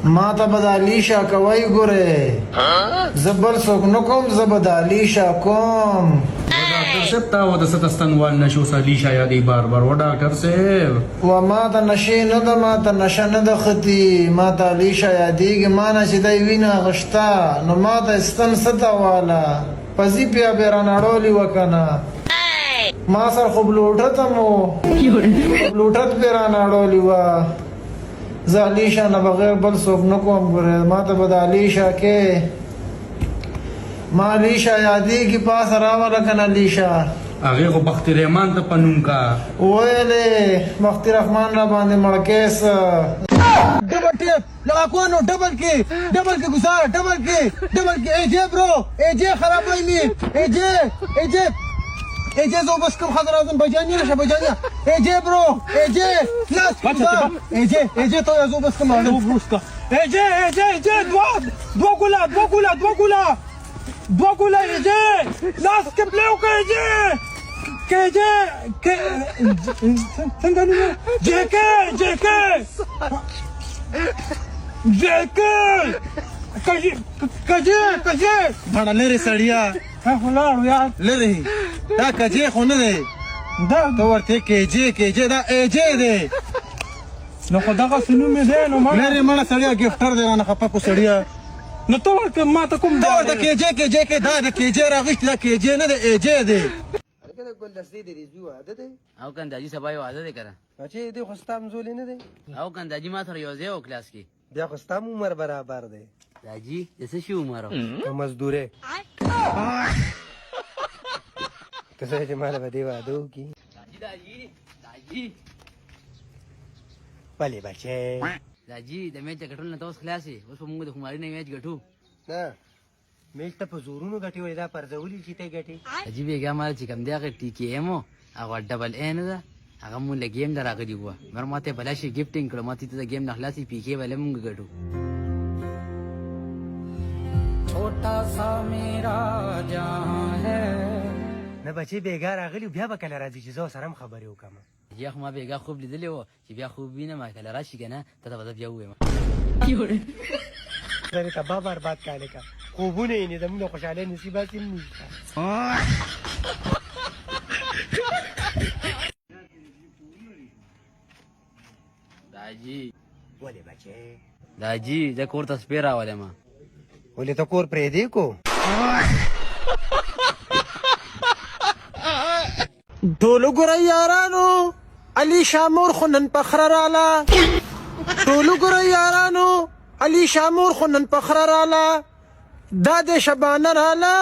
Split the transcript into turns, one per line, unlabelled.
ما ته به د علیشه کوئ ګورې زه بل څوک نه کوم زه به د علیشه کوم.
ډاکټر صاحب تا وته څه تستنوال نشو علیشه یادې بار بار و ډاکټر صاحب
و ما ته نشې نه ده ما ته نشه نه ده ختي ما ته علیشه یادېږي ما نه چې دی وینه اغشته نو ما ته ستن څه ته واله پزي بیا بیا رانړولې وه که نه ما سره خو بلوټت هم و بلوټت بیا رانړولې وه زه علیشه نه بغیر بل څوک نه کوم ګورې ما ته به د علیشه کې ما علیشه یادېږي پاسه راوله که نه علیشه
هغې خو بخت رحمان ته په نوم کا
ویلې بخت رحمان را باندې مړکې څه ډبل ټیپ لڑاکوانو ڈبل کے گزار ڈبل کے اے جے برو اے جے خراب ویني اے جے زو بس کم خضر اعظم بجانیا نشه بجانیا اے جے برو اے جے لاس اے جے تو زو بس کم اعظم بروسکا اے جے دو گولا اے جے لاس کے پلیو کا اے جے کجې بڼه لرې سړیا ولاړو یار لرې دا کجې خو نه دی دا ته ورته کېجې دا ایجې دی نو خو دغسې نوم یې دی نو لرې مړه سړیا ګفټر دی رانه خفه کو سړیا نو ته ورته ما ته کوم دا ورته کېجې کې دا د کېجې راغشتي دا کېجې نه دی ایجې دی ګلدستې د ریزو واده دی
او کنداجي سبا یې واده دی که نه
بچې دی خو ستا مزولې نه دی
او کنداجي ما سره یو ځای و کلاس کې
بیا خو ستا هم عمر برابر دی
داجي د څه شي عمر و
په مزدورۍ ته سره چې ماله به دې واده وکړي
داجي
ولې بچې
داجي د میچ د ګټلو نه ته اوس خلاص یې اوس به مونږ د خماري نه میچ ګټو
نه میچ ته په زورونو ګټې وایي دا پرځولي چې ته ګټې
داجي بېګا ما چې کوم دی هغه ټي کې ایم و هغه ډبل اے نه ده هغه مونږ له ګیم نه راغلي وه مر ما ته بلا شي ګفټینګ کړه ما ته د ګیم نه خلاصې پي کې بله مونږ ګټو
छोटा सा मेरा जहां है
نه بچې بېګا راغلي بیا به کله راځي چې زه سره هم خبرې وکړم
یا خو ما بېګا خوب لیدلی و چې بیا خوب وینم کله راشي که نه ته ته به زه بیا ووایم
زه تباه برباد کا لکه خوبونه یې نه زموږ د خوشحالۍ نصیبات هم نشته
داجي
ولې بچې
داجي زه کور ته سپی راولی ما
ولې ته کور پرېږدې کو ټول وګورئ یارانو علي شامور خو نن پخره راله ټول وګورئ یارانو علي شامور خو نن پخره راله دا د شبانه راله